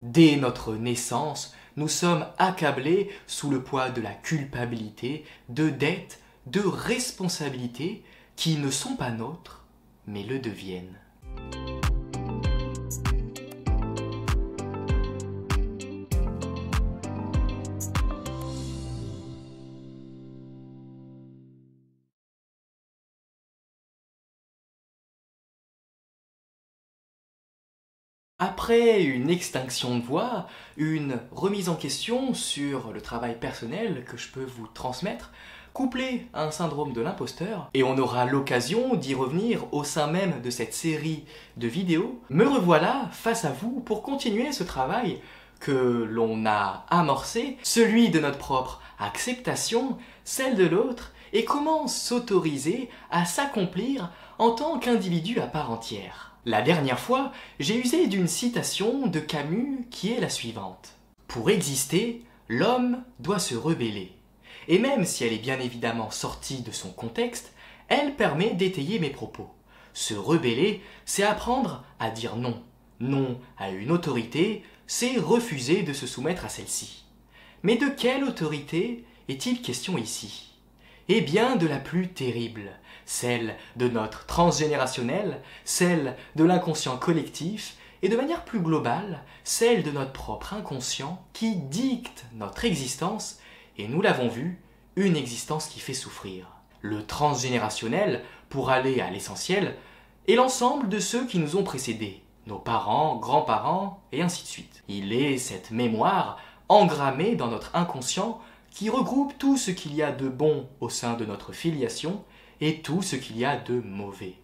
Dès notre naissance, nous sommes accablés sous le poids de la culpabilité, de dettes, de responsabilités qui ne sont pas nôtres, mais le deviennent. Après une extinction de voix, une remise en question sur le travail personnel que je peux vous transmettre, couplé à un syndrome de l'imposteur, et on aura l'occasion d'y revenir au sein même de cette série de vidéos, me revoilà face à vous pour continuer ce travail que l'on a amorcé, celui de notre propre acceptation, celle de l'autre, et comment s'autoriser à s'accomplir en tant qu'individu à part entière. La dernière fois, j'ai usé d'une citation de Camus qui est la suivante. Pour exister, l'homme doit se rebeller. Et même si elle est bien évidemment sortie de son contexte, elle permet d'étayer mes propos. Se rebeller, c'est apprendre à dire non. Non à une autorité, c'est refuser de se soumettre à celle-ci. Mais de quelle autorité est-il question ici ? Eh bien de la plus terrible, celle de notre transgénérationnel, celle de l'inconscient collectif, et de manière plus globale, celle de notre propre inconscient qui dicte notre existence, et nous l'avons vu, une existence qui fait souffrir. Le transgénérationnel, pour aller à l'essentiel, est l'ensemble de ceux qui nous ont précédés, nos parents, grands-parents, et ainsi de suite. Il est cette mémoire engrammée dans notre inconscient qui regroupe tout ce qu'il y a de bon au sein de notre filiation et tout ce qu'il y a de mauvais.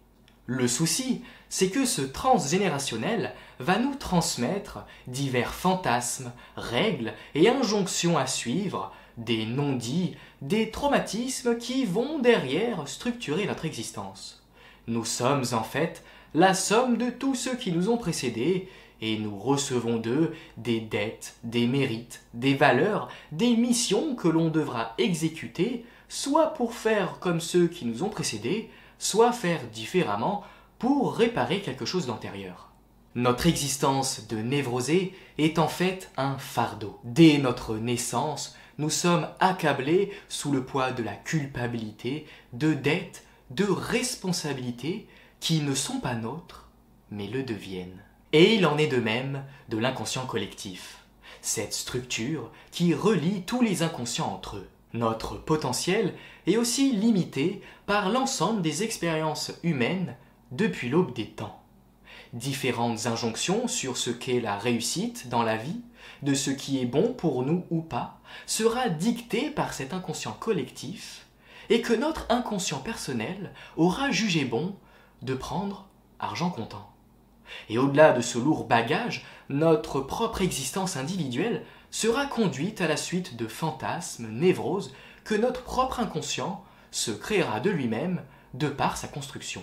Le souci, c'est que ce transgénérationnel va nous transmettre divers fantasmes, règles et injonctions à suivre, des non-dits, des traumatismes qui vont derrière structurer notre existence. Nous sommes en fait la somme de tous ceux qui nous ont précédés, et nous recevons d'eux des dettes, des mérites, des valeurs, des missions que l'on devra exécuter, soit pour faire comme ceux qui nous ont précédés, soit faire différemment pour réparer quelque chose d'antérieur. Notre existence de névrosé est en fait un fardeau. Dès notre naissance, nous sommes accablés sous le poids de la culpabilité, de dettes, de responsabilités qui ne sont pas nôtres, mais le deviennent. Et il en est de même de l'inconscient collectif, cette structure qui relie tous les inconscients entre eux. Notre potentiel est aussi limité par l'ensemble des expériences humaines depuis l'aube des temps. Différentes injonctions sur ce qu'est la réussite dans la vie, de ce qui est bon pour nous ou pas, sera dictée par cet inconscient collectif et que notre inconscient personnel aura jugé bon de prendre argent comptant. Et au-delà de ce lourd bagage, notre propre existence individuelle sera conduite à la suite de fantasmes, névroses, que notre propre inconscient se créera de lui-même de par sa construction.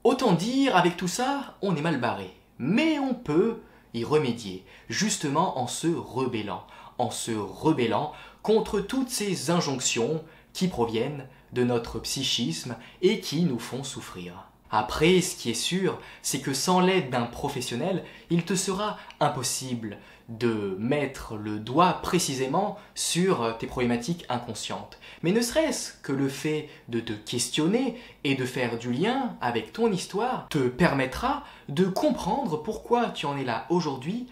Autant dire, avec tout ça, on est mal barré. Mais on peut y remédier, justement en se rebellant contre toutes ces injonctions qui proviennent de notre psychisme et qui nous font souffrir. Après, ce qui est sûr, c'est que sans l'aide d'un professionnel, il te sera impossible de mettre le doigt précisément sur tes problématiques inconscientes. Mais ne serait-ce que le fait de te questionner et de faire du lien avec ton histoire te permettra de comprendre pourquoi tu en es là aujourd'hui,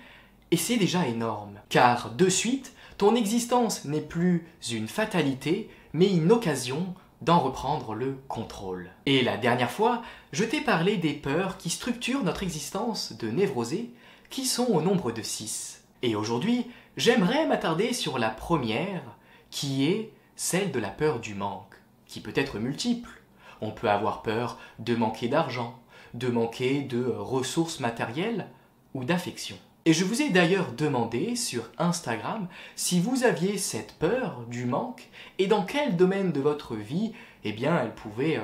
et c'est déjà énorme. Car de suite, ton existence n'est plus une fatalité, mais une occasion d'en reprendre le contrôle. Et la dernière fois, je t'ai parlé des peurs qui structurent notre existence de névrosé, qui sont au nombre de 6. Et aujourd'hui, j'aimerais m'attarder sur la première, qui est celle de la peur du manque, qui peut être multiple. On peut avoir peur de manquer d'argent, de manquer de ressources matérielles ou d'affection. Et je vous ai d'ailleurs demandé sur Instagram si vous aviez cette peur du manque et dans quel domaine de votre vie elle pouvait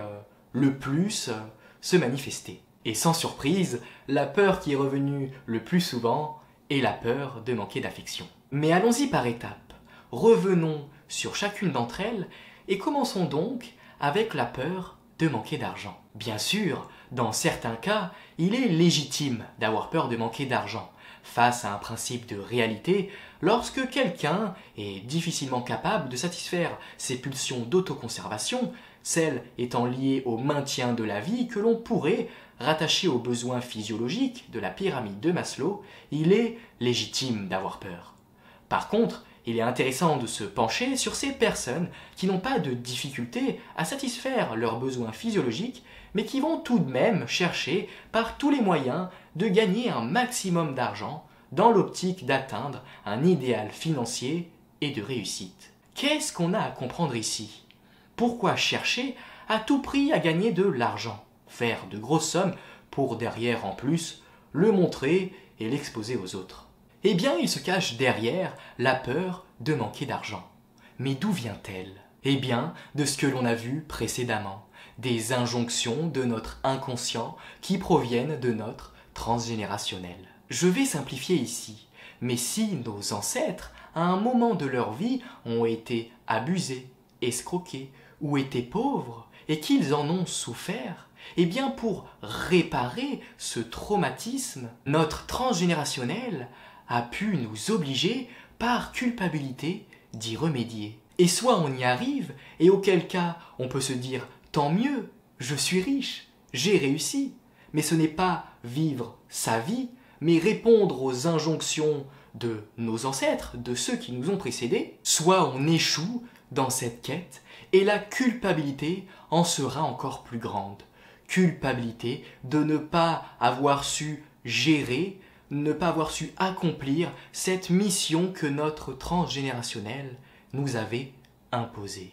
le plus se manifester. Et sans surprise, la peur qui est revenue le plus souvent est la peur de manquer d'affection. Mais allons-y par étapes. Revenons sur chacune d'entre elles et commençons donc avec la peur de manquer d'argent. Bien sûr, dans certains cas, il est légitime d'avoir peur de manquer d'argent, face à un principe de réalité lorsque quelqu'un est difficilement capable de satisfaire ses pulsions d'autoconservation, celles étant liées au maintien de la vie que l'on pourrait rattacher aux besoins physiologiques de la pyramide de Maslow, il est légitime d'avoir peur. Par contre, il est intéressant de se pencher sur ces personnes qui n'ont pas de difficulté à satisfaire leurs besoins physiologiques, mais qui vont tout de même chercher par tous les moyens de gagner un maximum d'argent dans l'optique d'atteindre un idéal financier et de réussite. Qu'est-ce qu'on a à comprendre ici? Pourquoi chercher à tout prix à gagner de l'argent? Faire de grosses sommes pour derrière en plus le montrer et l'exposer aux autres? Eh bien, il se cache derrière la peur de manquer d'argent. Mais d'où vient-elle? Eh bien, de ce que l'on a vu précédemment, des injonctions de notre inconscient qui proviennent de notre transgénérationnel. Je vais simplifier ici, mais si nos ancêtres, à un moment de leur vie, ont été abusés, escroqués ou étaient pauvres, et qu'ils en ont souffert, eh bien pour réparer ce traumatisme, notre transgénérationnel a pu nous obliger, par culpabilité, d'y remédier. Et soit on y arrive, et auquel cas on peut se dire « tant mieux, je suis riche, j'ai réussi », mais ce n'est pas vivre sa vie, mais répondre aux injonctions de nos ancêtres, de ceux qui nous ont précédés, soit on échoue dans cette quête, et la culpabilité en sera encore plus grande. Culpabilité de ne pas avoir su gérer, ne pas avoir su accomplir cette mission que notre transgénérationnel nous avait imposée.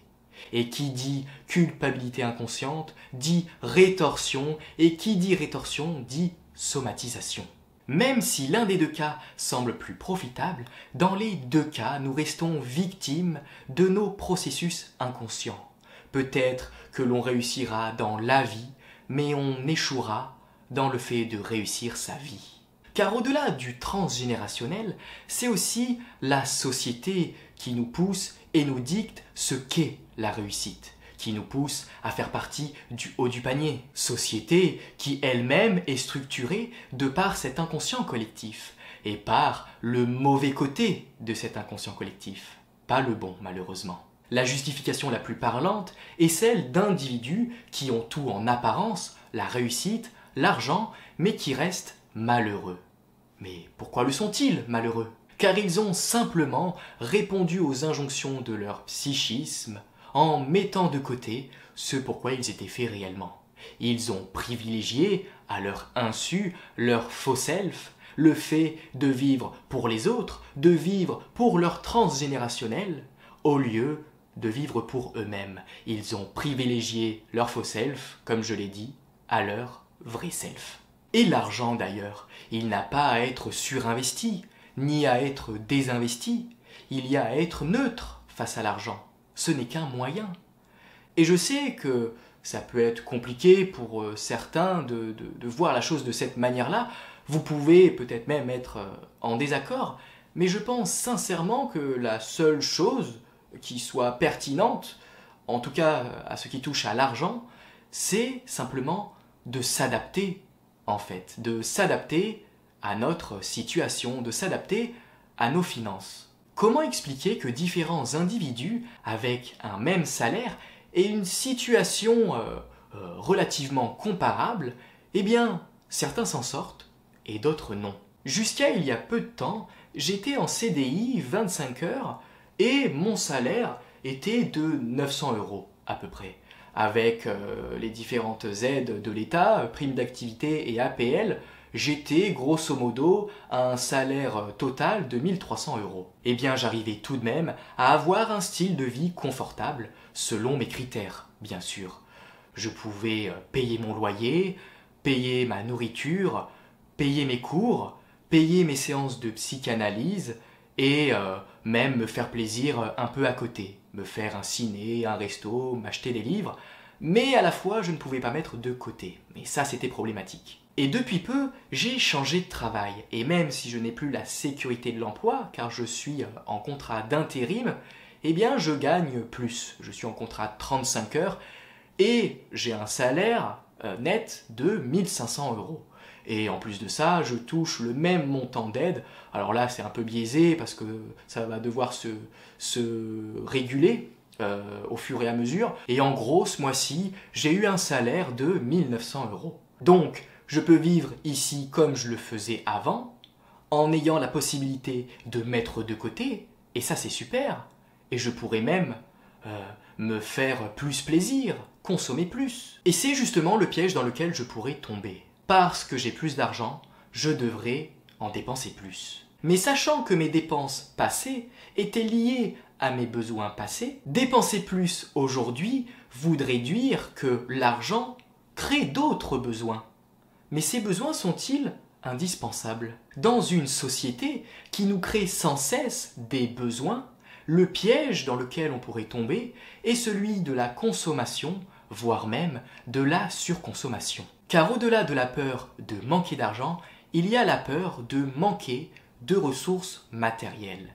Et qui dit culpabilité inconsciente dit rétorsion, et qui dit rétorsion dit somatisation. Même si l'un des deux cas semble plus profitable, dans les deux cas nous restons victimes de nos processus inconscients. Peut-être que l'on réussira dans la vie, mais on échouera dans le fait de réussir sa vie. Car au-delà du transgénérationnel, c'est aussi la société qui nous pousse et nous dicte ce qu'est la réussite, qui nous pousse à faire partie du haut du panier. Société qui elle-même est structurée de par cet inconscient collectif et par le mauvais côté de cet inconscient collectif, pas le bon malheureusement. La justification la plus parlante est celle d'individus qui ont tout en apparence, la réussite, l'argent, mais qui restent malheureux. Mais pourquoi le sont-ils malheureux? Car ils ont simplement répondu aux injonctions de leur psychisme en mettant de côté ce pourquoi ils étaient faits réellement. Ils ont privilégié, à leur insu, leur faux self, le fait de vivre pour les autres, de vivre pour leur transgénérationnel, au lieu de vivre pour eux-mêmes. Ils ont privilégié leur faux self, comme je l'ai dit, à leur vrai self. Et l'argent d'ailleurs, il n'a pas à être surinvesti, ni à être désinvesti, il y a à être neutre face à l'argent. Ce n'est qu'un moyen. Et je sais que ça peut être compliqué pour certains de voir la chose de cette manière-là. Vous pouvez peut-être même être en désaccord, mais je pense sincèrement que la seule chose qui soit pertinente, en tout cas à ce qui touche à l'argent, c'est simplement de s'adapter, en fait, de s'adapter à notre situation, de s'adapter à nos finances. Comment expliquer que différents individus avec un même salaire et une situation relativement comparable, eh bien, certains s'en sortent et d'autres non. Jusqu'à il y a peu de temps, j'étais en CDI 25 heures et mon salaire était de 900 € à peu près. Avec les différentes aides de l'État, primes d'activité et APL, j'étais grosso modo à un salaire total de 1300 €. Eh bien, j'arrivais tout de même à avoir un style de vie confortable, selon mes critères, bien sûr. Je pouvais payer mon loyer, payer ma nourriture, payer mes cours, payer mes séances de psychanalyse et même me faire plaisir un peu à côté, me faire un ciné, un resto, m'acheter des livres, mais à la fois je ne pouvais pas mettre de côté, mais ça c'était problématique. Et depuis peu, j'ai changé de travail, et même si je n'ai plus la sécurité de l'emploi, car je suis en contrat d'intérim, eh bien je gagne plus. Je suis en contrat de 35 heures, et j'ai un salaire net de 1500 €. Et en plus de ça, je touche le même montant d'aide. Alors là, c'est un peu biaisé parce que ça va devoir se réguler au fur et à mesure. Et en gros, ce mois-ci, j'ai eu un salaire de 1900 euros. Donc, je peux vivre ici comme je le faisais avant, en ayant la possibilité de mettre de côté, et ça c'est super. Et je pourrais même me faire plus plaisir, consommer plus. Et c'est justement le piège dans lequel je pourrais tomber. Parce que j'ai plus d'argent, je devrais en dépenser plus. Mais sachant que mes dépenses passées étaient liées à mes besoins passés, dépenser plus aujourd'hui voudrait dire que l'argent crée d'autres besoins. Mais ces besoins sont-ils indispensables? Dans une société qui nous crée sans cesse des besoins, le piège dans lequel on pourrait tomber est celui de la consommation, voire même de la surconsommation. Car au-delà de la peur de manquer d'argent, il y a la peur de manquer de ressources matérielles.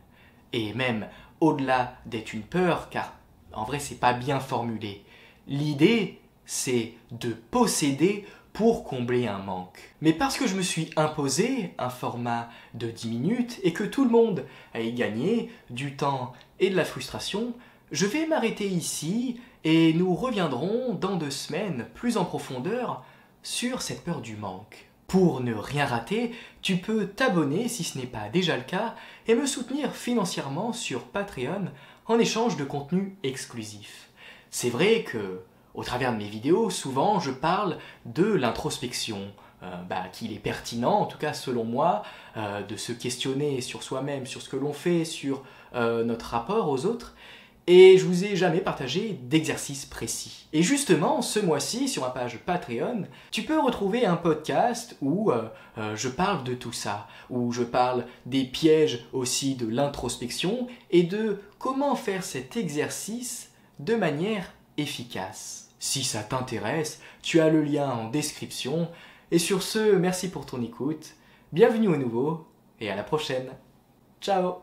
Et même au-delà d'être une peur, car en vrai c'est pas bien formulé, l'idée c'est de posséder pour combler un manque. Mais parce que je me suis imposé un format de 10 minutes et que tout le monde a y gagné du temps et de la frustration, je vais m'arrêter ici et nous reviendrons dans 2 semaines plus en profondeur sur cette peur du manque. Pour ne rien rater, tu peux t'abonner si ce n'est pas déjà le cas et me soutenir financièrement sur Patreon en échange de contenu exclusif. C'est vrai que au travers de mes vidéos, souvent je parle de l'introspection, qu'il est pertinent, en tout cas selon moi, de se questionner sur soi-même, sur ce que l'on fait, sur notre rapport aux autres, et je vous ai jamais partagé d'exercice précis. Et justement, ce mois-ci, sur ma page Patreon, tu peux retrouver un podcast où je parle de tout ça, où je parle des pièges aussi de l'introspection et de comment faire cet exercice de manière efficace. Si ça t'intéresse, tu as le lien en description. Et sur ce, merci pour ton écoute, bienvenue au nouveau et à la prochaine. Ciao!